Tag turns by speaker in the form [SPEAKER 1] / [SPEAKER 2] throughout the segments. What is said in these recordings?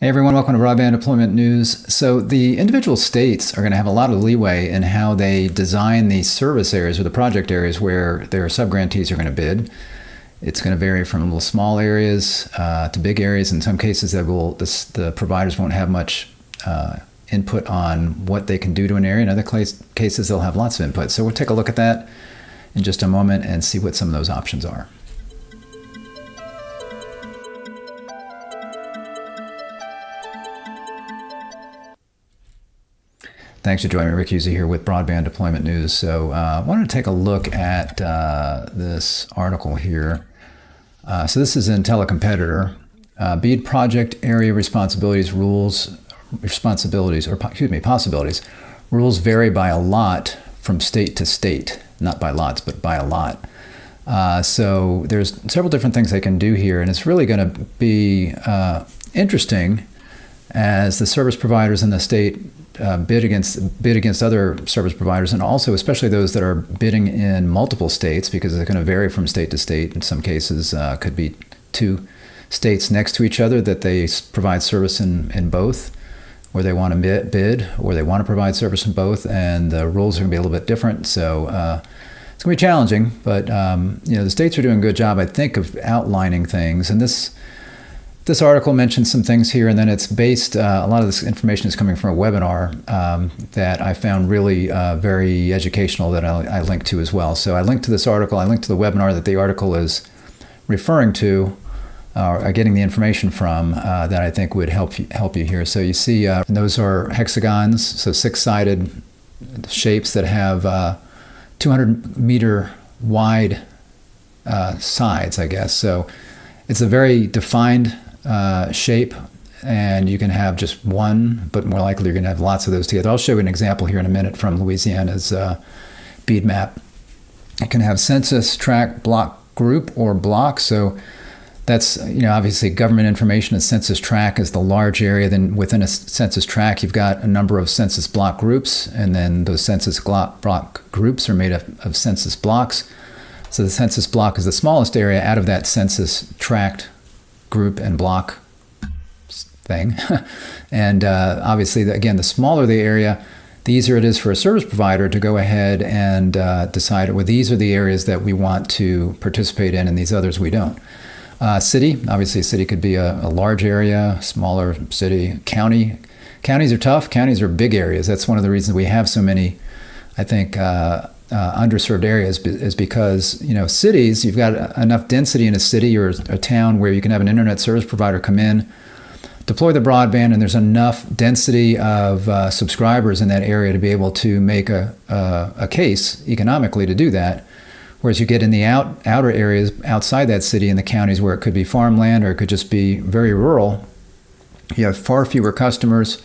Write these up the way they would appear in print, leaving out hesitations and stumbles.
[SPEAKER 1] Hey everyone, welcome to Broadband Deployment News. So the individual states are going to have a lot of leeway in how they design the service areas or the project areas where their subgrantees are going to bid. It's going to vary from little small areas to big areas. In some cases, the providers won't have much input on what they can do to an area. In other cases, they'll have lots of input. So we'll take a look at that in just a moment and see what some of those options are. Thanks for joining me. Rick Husey here with Broadband Deployment News. So I wanted to take a look at this article here. So this is in Telecompetitor. BEAD project area possibilities. Rules vary by a lot from state to state. Not by lots, but by a lot. So there's several different things they can do here, and it's really going to be interesting as the service providers in the state bid against other service providers, and also especially those that are bidding in multiple states, because they're going to vary from state to state. In some cases, could be two states next to each other that they provide service in both, or they want to bid, or they want to provide service in both, and the rules are going to be a little bit different. So it's going to be challenging, but the states are doing a good job, I think, of outlining things. And this article mentions some things here, and then it's based, a lot of this information is coming from a webinar that I found really very educational that I linked to as well. So I linked to this article, I linked to the webinar that the article is referring to, or getting the information from, that I think would help you here. So you see, those are hexagons, so six-sided shapes that have 200 meter wide sides, I guess. So it's a very defined shape, and you can have just one, but more likely you're going to have lots of those together. I'll show you an example here in a minute from Louisiana's BEAD map. It can have census tract block group or block. So that's obviously government information. A census tract is the large area. Then within a census tract, you've got a number of census block groups, and then those census block groups are made of census blocks. So the census block is the smallest area out of that census tract group and block thing. And obviously, again, the smaller the area, the easier it is for a service provider to go ahead and decide, well, these are the areas that we want to participate in, and these others we don't. City, obviously a city could be a large area, smaller city. County. Counties are tough. Counties are big areas. That's one of the reasons we have so many, I think, underserved areas, is because cities, you've got enough density in a city or a town where you can have an internet service provider come in, deploy the broadband, and there's enough density of subscribers in that area to be able to make a case economically to do that. Whereas you get in the outer areas outside that city, in the counties, where it could be farmland or it could just be very rural, you have far fewer customers.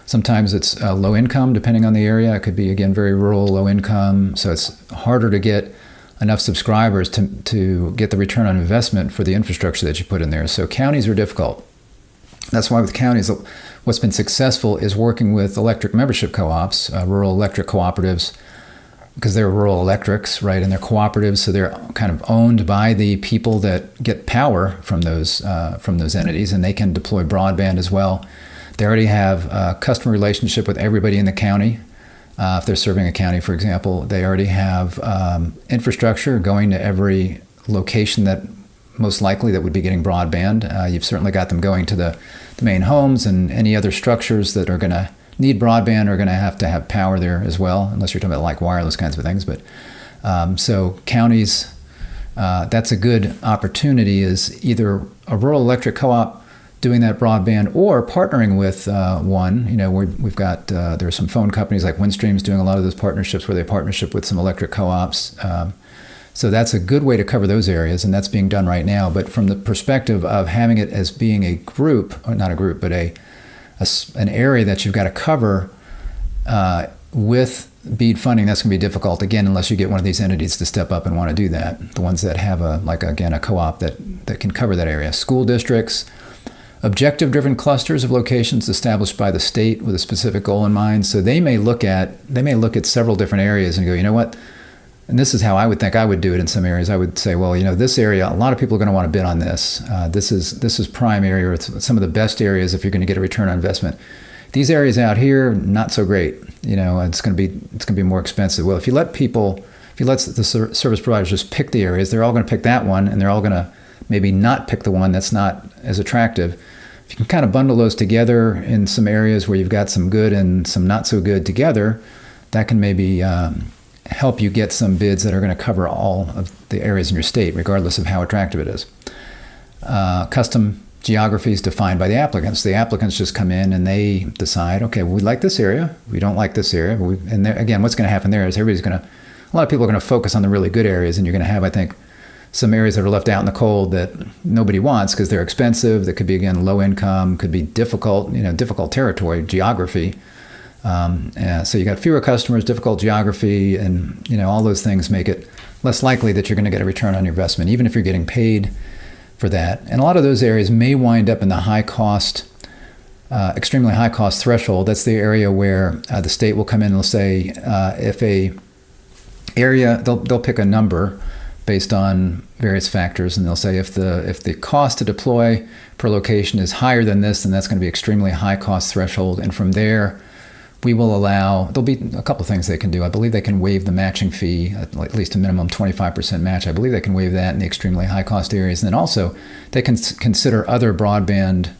[SPEAKER 1] Sometimes it's low income, depending on the area. It could be, again, very rural, low income. So it's harder to get enough subscribers to get the return on investment for the infrastructure that you put in there. So counties are difficult. That's why with counties, what's been successful is working with electric membership co-ops, rural electric cooperatives, because they're rural electrics, right? And they're cooperatives, so they're kind of owned by the people that get power from those entities, and they can deploy broadband as well. They already have a customer relationship with everybody in the county. If they're serving a county, for example, they already have infrastructure going to every location that most likely that would be getting broadband. You've certainly got them going to the main homes, and any other structures that are going to need broadband are going to have power there as well, unless you're talking about like wireless kinds of things. But so counties, that's a good opportunity, is either a rural electric co-op doing that broadband, or partnering with one. We've got there are some phone companies like Windstream's doing a lot of those partnerships, where they partnership with some electric co-ops. So that's a good way to cover those areas, and that's being done right now. But from the perspective of having it as being a group, or not a group, but an area that you've got to cover with BEAD funding, that's going to be difficult, again, unless you get one of these entities to step up and want to do that. The ones that have a co-op that can cover that area. School districts, objective-driven clusters of locations established by the state with a specific goal in mind. So they may look at several different areas and go, you know what, and this is how I would think I would do it in some areas. I would say, well, this area, a lot of people are going to want to bid on this. This is prime area. It's some of the best areas if you're going to get a return on investment. These areas out here, not so great. It's going to be more expensive. Well, if you let the service providers just pick the areas, they're all going to pick that one, and they're all going to maybe not pick the one that's not as attractive. If you can kind of bundle those together in some areas where you've got some good and some not so good together, that can maybe help you get some bids that are going to cover all of the areas in your state, regardless of how attractive it is. Custom geography is defined by the applicants. The applicants just come in and they decide, okay, we like this area, we don't like this area. Again, what's going to happen there is a lot of people are going to focus on the really good areas, and you're going to have, I think, some areas that are left out in the cold that nobody wants because they're expensive. That could be, again, low income, could be difficult territory, geography. So you got fewer customers, difficult geography, and all those things make it less likely that you're going to get a return on your investment, even if you're getting paid for that. And a lot of those areas may wind up in the extremely high cost threshold. That's the area where the state will come in and they'll say, if a area, they'll pick a number based on various factors, and they'll say if the cost to deploy per location is higher than this, then that's going to be extremely high cost threshold. And from there, we will there'll be a couple of things they can do. I believe they can waive the matching fee, at least a minimum 25% match. I believe they can waive that in the extremely high cost areas. And then also they can consider other broadband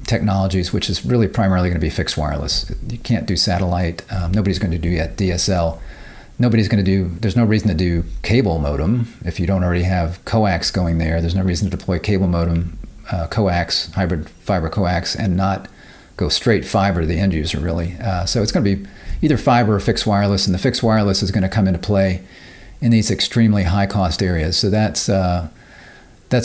[SPEAKER 1] technologies, which is really primarily going to be fixed wireless. You can't do satellite. Nobody's going to do yet DSL. There's no reason to do cable modem if you don't already have coax going there. There's no reason to deploy cable modem, coax, hybrid fiber coax, and not go straight fiber to the end user, really. So it's going to be either fiber or fixed wireless, and the fixed wireless is going to come into play in these extremely high cost areas. So that's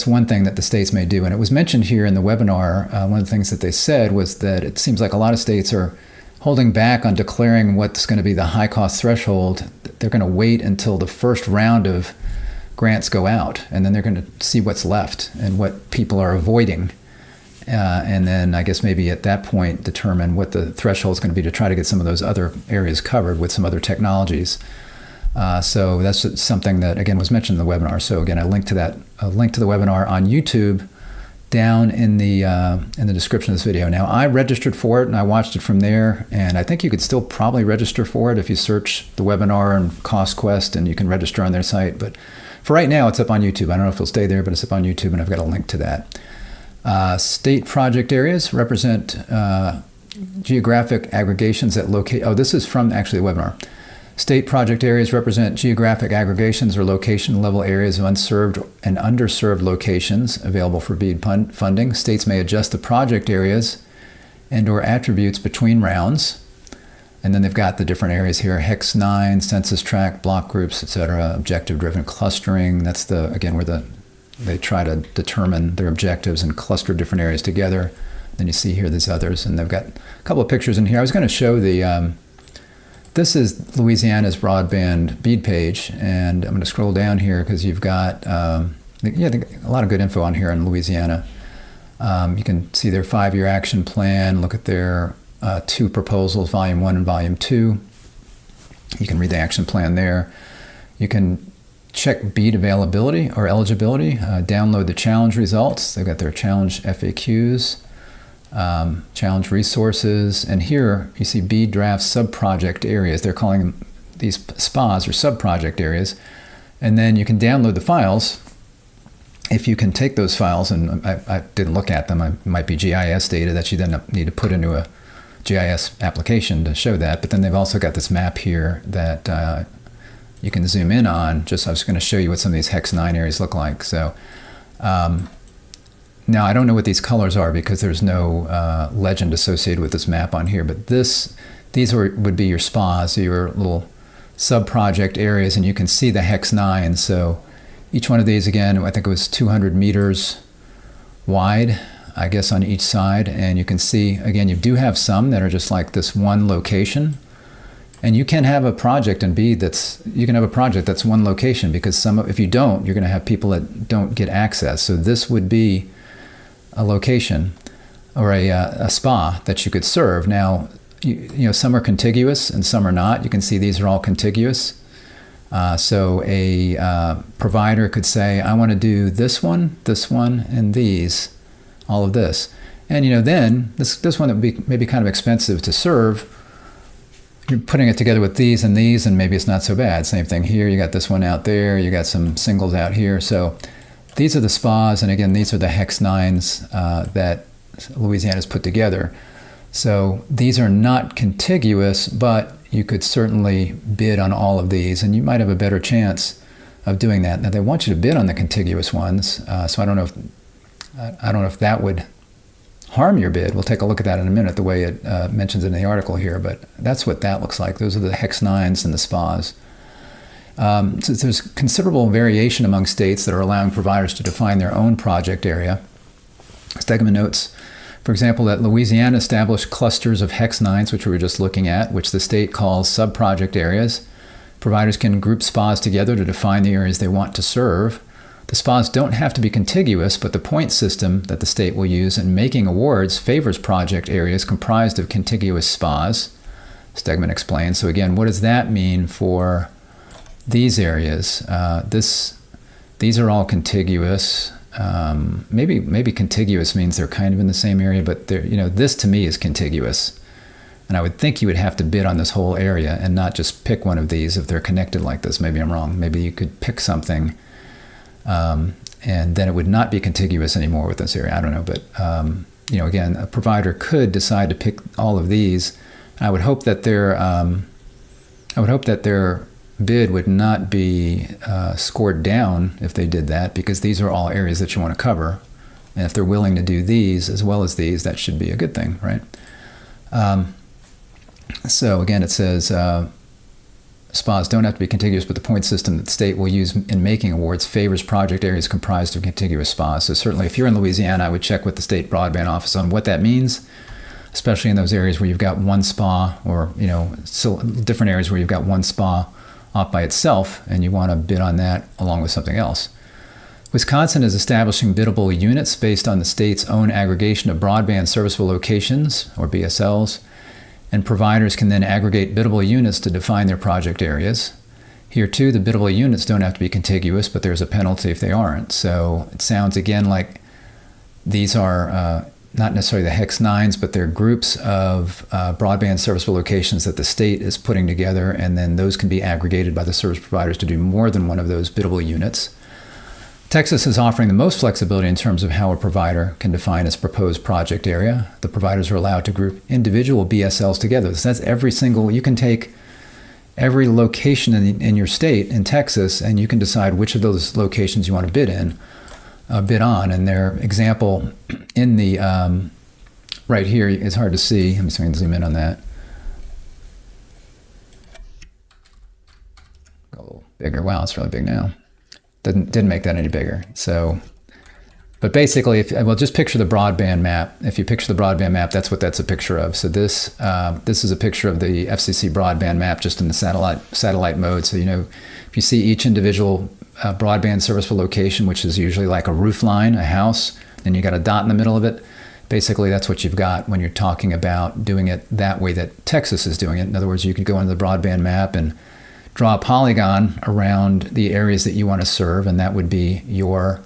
[SPEAKER 1] one thing that the states may do. And it was mentioned here in the webinar, one of the things that they said was that it seems like a lot of states are holding back on declaring what's going to be the high cost threshold. They're going to wait until the first round of grants go out, and then they're going to see what's left and what people are avoiding. And then I guess maybe at that point determine what the threshold is going to be to try to get some of those other areas covered with some other technologies. So that's something that, again, was mentioned in the webinar. So again, a link to the webinar on YouTube down in the description of this video. Now, I registered for it and I watched it from there, and I think you could still probably register for it if you search the webinar and CostQuest, and you can register on their site. But for right now, it's up on YouTube. I don't know if it'll stay there, but it's up on YouTube, and I've got a link to that. State project areas represent geographic aggregations that locate. Oh, this is from actually the webinar. State project areas represent geographic aggregations or location-level areas of unserved and underserved locations available for BEAD funding. States may adjust the project areas and/or attributes between rounds. And then they've got the different areas here: Hex 9, Census Tract, block groups, etc. Objective-driven clustering. That's again where they try to determine their objectives and cluster different areas together. Then you see here these others, and they've got a couple of pictures in here. I was going to show this is Louisiana's broadband BEAD page, and I'm going to scroll down here because you've got a lot of good info on here in Louisiana. You can see their 5-year action plan, look at their 2 proposals, Volume 1 and Volume 2. You can read the action plan there. You can check BEAD availability or eligibility, download the challenge results. They've got their challenge FAQs. Challenge resources, and here you see BEAD draft sub-project areas. They're calling them these SPAs or sub-project areas, and then you can download the files. If you can take those files, and I didn't look at them, it might be GIS data that you then need to put into a GIS application to show that, but then they've also got this map here that you can zoom in on. I was going to show you what some of these Hex 9 areas look like. So now, I don't know what these colors are because there's no legend associated with this map on here, but these would be your SPAs, your little sub-project areas, and you can see the Hex 9. So each one of these, again, I think it was 200 meters wide, I guess, on each side. And you can see, again, you do have some that are just like this one location. And you can have a project in BEAD that's one location, because if you don't, you're going to have people that don't get access. So this would be a location or a SPA that you could serve. Now, some are contiguous and some are not. You can see these are all contiguous. So a provider could say, I want to do this one, and these, all of this. And then this one that would be maybe kind of expensive to serve, you're putting it together with these, and maybe it's not so bad. Same thing here. You got this one out there. You got some singles out here. So these are the SPAs, and again, these are the hex 9s that Louisiana's put together. So these are not contiguous, but you could certainly bid on all of these, and you might have a better chance of doing that. Now they want you to bid on the contiguous ones, so I don't know if that would harm your bid. We'll take a look at that in a minute, the way it mentions in the article here, but that's what that looks like. Those are the hex 9s and the SPAs. So there's considerable variation among states that are allowing providers to define their own project area. Stegman notes, for example, that Louisiana established clusters of hex 9s, which we were just looking at, which the state calls sub-project areas. Providers can group SPAs together to define the areas they want to serve. The SPAs don't have to be contiguous, but the point system that the state will use in making awards favors project areas comprised of contiguous SPAs, Stegman explains. So again, what does that mean for these areas? These are all contiguous. Maybe contiguous means they're kind of in the same area, but this to me is contiguous. And I would think you would have to bid on this whole area and not just pick one of these if they're connected like this. Maybe I'm wrong. Maybe you could pick something and then it would not be contiguous anymore with this area. I don't know, but again, a provider could decide to pick all of these. I would hope that their bid would not be scored down if they did that, because these are all areas that you want to cover. And if they're willing to do these as well as these, that should be a good thing, right? So again, it says SPAs don't have to be contiguous, but the point system that the state will use in making awards favors project areas comprised of contiguous SPAs. So certainly if you're in Louisiana, I would check with the state broadband office on what that means, especially in those areas where you've got one SPA, or so different areas where you've got one SPA off by itself, and you want to bid on that along with something else. Wisconsin is establishing biddable units based on the state's own aggregation of broadband serviceable locations, or BSLs, and providers can then aggregate biddable units to define their project areas. Here too, the biddable units don't have to be contiguous, but there's a penalty if they aren't. So it sounds again like these are not necessarily the hex 9s, but they're groups of broadband serviceable locations that the state is putting together, and then those can be aggregated by the service providers to do more than one of those biddable units. Texas is offering the most flexibility in terms of how a provider can define its proposed project area. The providers are allowed to group individual BSLs together. So that's you can take every location in your state in Texas, and you can decide which of those locations you want to bid on. And their example in the right here is hard to see. Let me see if I can zoom in on that. Go a little bigger. Wow, it's really big now. Didn't make that any bigger. So, but basically, just picture the broadband map. If you picture the broadband map, that's what that's a picture of. So this is a picture of the FCC broadband map just in the satellite mode. So if you see each individual broadband serviceable location, which is usually like a roof line, a house, then you got a dot in the middle of it. Basically, that's what you've got when you're talking about doing it that way that Texas is doing it. In other words, you could go into the broadband map and draw a polygon around the areas that you want to serve, and that would be your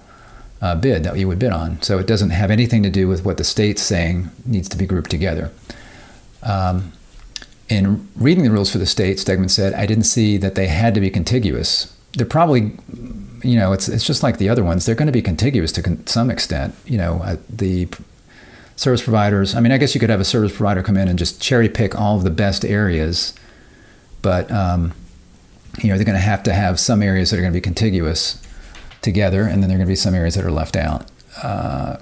[SPEAKER 1] bid that you would bid on. So it doesn't have anything to do with what the state's saying needs to be grouped together. In reading the rules for the state, Stegman said, I didn't see that they had to be contiguous. They're probably, it's just like the other ones. They're going to be contiguous to some extent. The service providers, I guess you could have a service provider come in and just cherry pick all of the best areas, but they're going to have some areas that are going to be contiguous together, and then there are going to be some areas that are left out.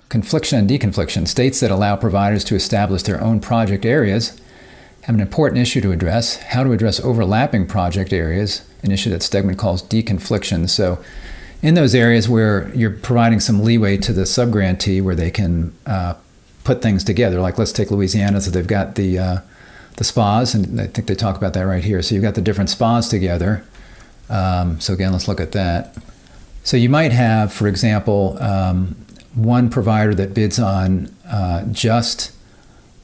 [SPEAKER 1] Confliction and deconfliction. States that allow providers to establish their own project areas have an important issue to address: how to address overlapping project areas, an issue that Stegman calls deconfliction. So in those areas where you're providing some leeway to the subgrantee where they can put things together, like let's take Louisiana, so they've got the SPAs, and I think they talk about that right here. So you've got the different SPAs together. So again, let's look at that. So you might have, for example, one provider that bids on just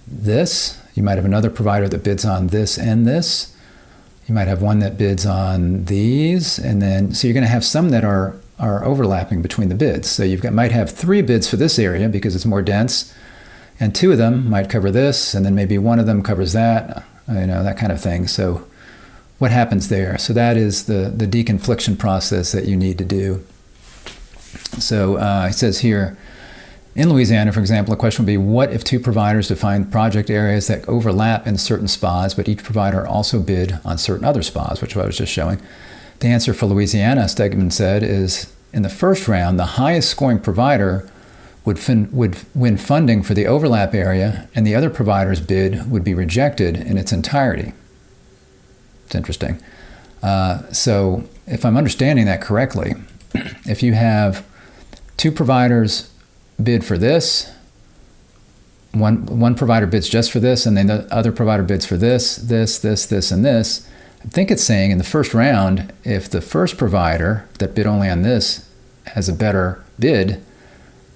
[SPEAKER 1] this. You might have another provider that bids on this and this. You might have one that bids on these, and then so you're going to have some that are overlapping between the bids. So might have 3 bids for this area because it's more dense, and 2 of them might cover this, and then maybe one of them covers that, that kind of thing. So what happens there? So that is the deconfliction process that you need to do. So it says here, in Louisiana, for example, a question would be, what if 2 providers define project areas that overlap in certain SPAs, but each provider also bid on certain other SPAs, which I was just showing? The answer for Louisiana, Stegman said, is in the first round, the highest scoring provider would win funding for the overlap area, and the other provider's bid would be rejected in its entirety. It's interesting. So if I'm understanding that correctly, if you have 2 providers bid for this, one provider bids just for this, and then the other provider bids for this, and this, I think it's saying in the first round, if the first provider that bid only on this has a better bid,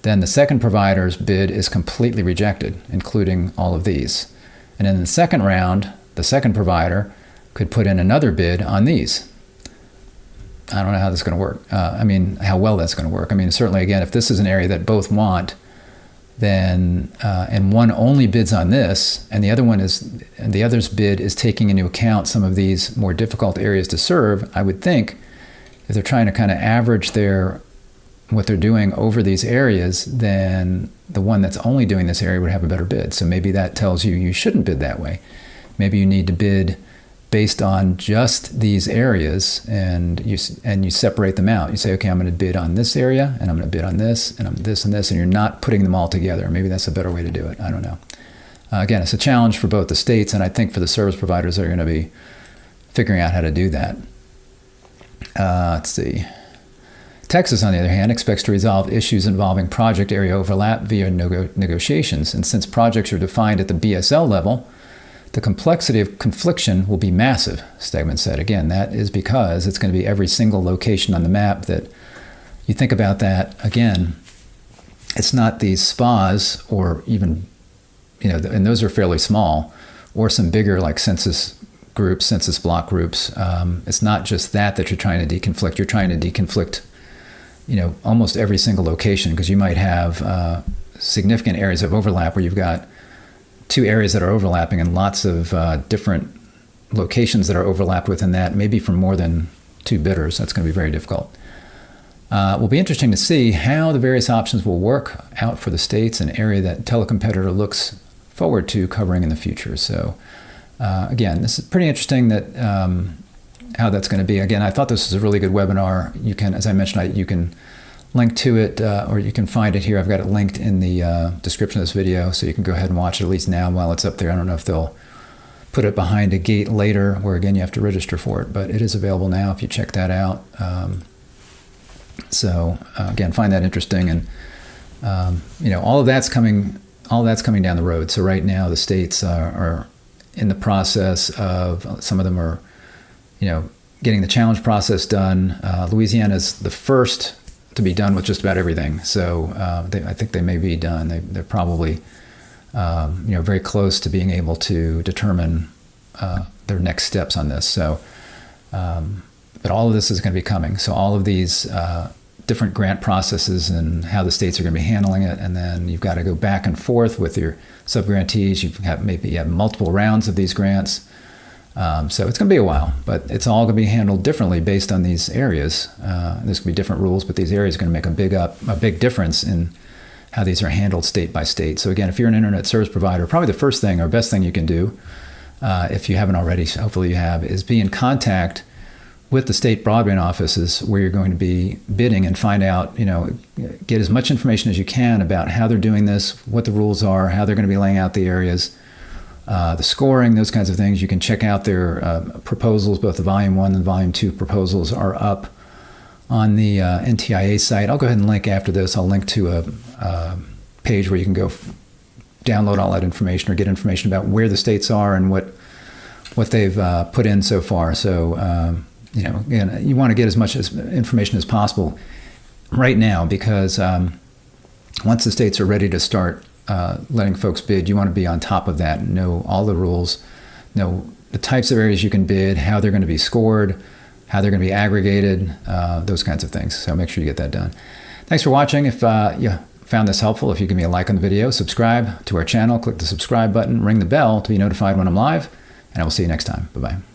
[SPEAKER 1] then the second provider's bid is completely rejected, including all of these. And in the second round, the second provider could put in another bid on these. I don't know how this is going to work. How well that's going to work. Certainly, again, if this is an area that both want, then and one only bids on this, and the other's bid is taking into account some of these more difficult areas to serve, I would think if they're trying to kind of average what they're doing over these areas, then the one that's only doing this area would have a better bid. So maybe that tells you shouldn't bid that way. Maybe you need to bid based on just these areas, and you separate them out. You say, okay, I'm going to bid on this area, and I'm going to bid on this, and I'm this and this, and you're not putting them all together. Maybe that's a better way to do it. I don't know. Again, it's a challenge for both the states, and I think for the service providers that are going to be figuring out how to do that. Let's see. Texas, on the other hand, expects to resolve issues involving project area overlap via negotiations, and since projects are defined at the BSL level, the complexity of confliction will be massive, Stegman said. Again, that is because it's going to be every single location on the map that you think about that. Again, it's not these SPAs or even, and those are fairly small, or some bigger like census groups, census block groups. It's not just that you're trying to deconflict. You're trying to deconflict, almost every single location, because you might have significant areas of overlap where you've got 2 areas that are overlapping and lots of different locations that are overlapped within that, maybe from more than 2 bidders. That's going to be very difficult. It will be interesting to see how the various options will work out for the states, an area that telecompetitor looks forward to covering in the future. So again, this is pretty interesting that how that's going to be. Again, I thought this was a really good webinar. You can, as I mentioned, you can link to it, or you can find it here. I've got it linked in the description of this video, so you can go ahead and watch it at least now while it's up there. I don't know if they'll put it behind a gate later, where again you have to register for it, but it is available now if you check that out. Again, find that interesting, and all that's coming down the road. So right now the states are in the process of, some of them are, getting the challenge process done. Louisiana is the first to be done with just about everything. So I think they may be done. They're probably very close to being able to determine their next steps on this. So, but all of this is going to be coming. So all of these different grant processes and how the states are going to be handling it, and then you've got to go back and forth with your subgrantees. You have multiple rounds of these grants. So it's going to be a while, but it's all going to be handled differently based on these areas. There's going to be different rules, but these areas are going to make a big difference in how these are handled state by state. So again, if you're an internet service provider, probably the first thing or best thing you can do, if you haven't already, hopefully you have, is be in contact with the state broadband offices where you're going to be bidding, and find out, get as much information as you can about how they're doing this, what the rules are, how they're going to be laying out the areas, the scoring, those kinds of things. You can check out their proposals. Both the Volume 1 and Volume 2 proposals are up on the NTIA site. I'll go ahead and link after this. I'll link to a page where you can go download all that information, or get information about where the states are and what they've put in so far. So, again, you want to get as much information as possible right now, because once the states are ready to start letting folks bid, you want to be on top of that and know all the rules, know the types of areas you can bid, how they're going to be scored, how they're going to be aggregated, those kinds of things. So make sure you get that done. Thanks for watching. If you found this helpful, if you give me a like on the video, subscribe to our channel, click the subscribe button, ring the bell to be notified when I'm live, and I will see you next time. Bye-bye.